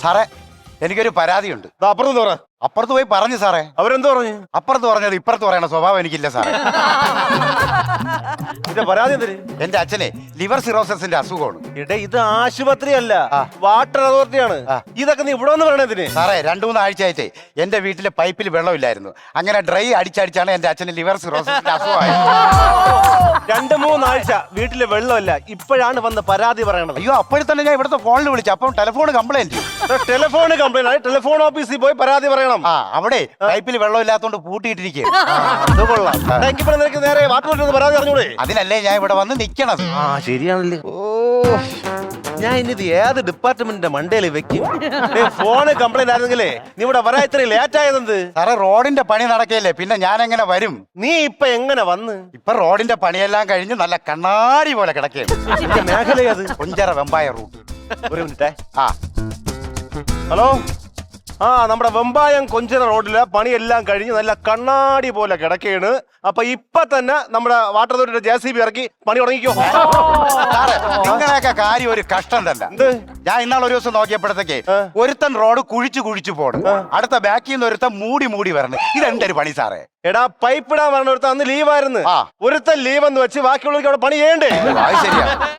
സാറേ എനിക്കൊരു പരാതിയുണ്ട്. അപ്പുറത്ത് പറ. അപ്പുറത്ത് പോയി പറഞ്ഞു സാറേ. അവരെന്തോ പറഞ്ഞു? അപ്പുറത്ത് പറഞ്ഞത് ഇപ്പുറത്ത് പറയണ സ്വഭാവം എനിക്കില്ല സാറേ. ഇതിന്റെ പരാതി എന്തിന്? എന്റെ അച്ഛനെ ലിവർ സിറോസിന്റെ അസുഖമാണ്. ഇടേ ഇത് ആശുപത്രി അല്ല, വാട്ടർ അതോറിറ്റിയാണ്. ഇതൊക്കെ നീ ഇവിടെ വന്ന് പറയണതിന്? സാറേ 2-3 ആഴ്ചയായിട്ടേ എന്റെ വീട്ടിലെ പൈപ്പിൽ വെള്ളമില്ലായിരുന്നു. അങ്ങനെ ഡ്രൈ അടിച്ചടിച്ചാണ് എന്റെ അച്ഛന് ലിവർ സിറോസിന്റെ അസുഖമായത്. 2-3 ആഴ്ച വീട്ടിലെ വെള്ളമല്ല, ഇപ്പോഴാണ് വന്ന് പരാതി പറയണത്. അയ്യോ അപ്പോഴും തന്നെ ഞാൻ ഇവിടുത്തെ ഫോണിൽ വിളിച്ചു. അപ്പം ടെലിഫോൺ കംപ്ലൈന്റ്. ടെലിഫോൺ കംപ്ലൈന്റ് ആണ്. ടെലിഫോൺ ഓഫീസിൽ പോയി പരാതി പറയണം. അവിടെ പൈപ്പിൽ വെള്ളമില്ലാത്തോണ്ട് പൂട്ടിയിട്ടിരിക്കുക. അത് കൊള്ളാം. നിനക്ക് നേരെ വാട്ടർ പരാതി അറിഞ്ഞൂടെ? അതിനല്ലേ ഞാൻ ഇവിടെ വന്ന് നിക്കണത്. ശരിയാണല്ലേ. ഓ, ഞാൻ ഇനി ഇത് ഏത് ഡിപ്പാർട്ട്മെന്റിന്റെ മണ്ടയിൽ വെക്കും? ഫോണ് കംപ്ലൈന്റ് ആയിരുന്നെങ്കിലേ നീ ഇവിടെ വരാൻ ഇത്ര ലേറ്റ് ആയതെന്ത്? സാറേ റോഡിന്റെ പണി നടക്കല്ലേ, പിന്നെ ഞാൻ എങ്ങനെ വരും? നീ ഇപ്പൊ എങ്ങനെ വന്ന്? ഇപ്പൊ റോഡിന്റെ പണിയെല്ലാം കഴിഞ്ഞ് നല്ല കണ്ണാടി പോലെ കിടക്കുകയാണ്. മേഖലയത് കൊഞ്ചറ വെമ്പായ റൂട്ട്. ഒരു മിനിറ്റേ. ആ ഹലോ. നമ്മുടെ വെമ്പായം കൊഞ്ചിറ റോഡിലെ പണിയെല്ലാം കഴിഞ്ഞ് നല്ല കണ്ണാടി പോലെ കിടക്കുകയാണ്. അപ്പൊ ഇപ്പൊ തന്നെ നമ്മുടെ വാട്ടർ അതോറിറ്റിയുടെ JCB ഇറക്കി പണി തുടങ്ങിക്കോ. സാറേ നിങ്ങളെയൊക്കെ കാര്യം ഒരു കഷ്ടം തന്നെ. എന്ത്? ഞാൻ ഇന്നാൾ ഒരു ദിവസം നോക്കിയപ്പോഴത്തേക്ക് ഒരുത്തൻ റോഡ് കുഴിച്ചു പോണ്, അടുത്ത ബാക്കിൽ നിന്ന് ഒരുത്തൻ മൂടി വരണം. ഇതെന്തൊരു പണി സാറേ? എടാ പൈപ്പ് ഇടാൻ പറഞ്ഞ ഒരുത്തൻ അന്ന് ലീവായിരുന്നു. ഒരുത്തൻ ലീവ് എന്ന് വെച്ച് ബാക്കിയുള്ളവർക്ക് അവിടെ പണി ചെയ്യണ്ടേ? അത് ശരിയാ.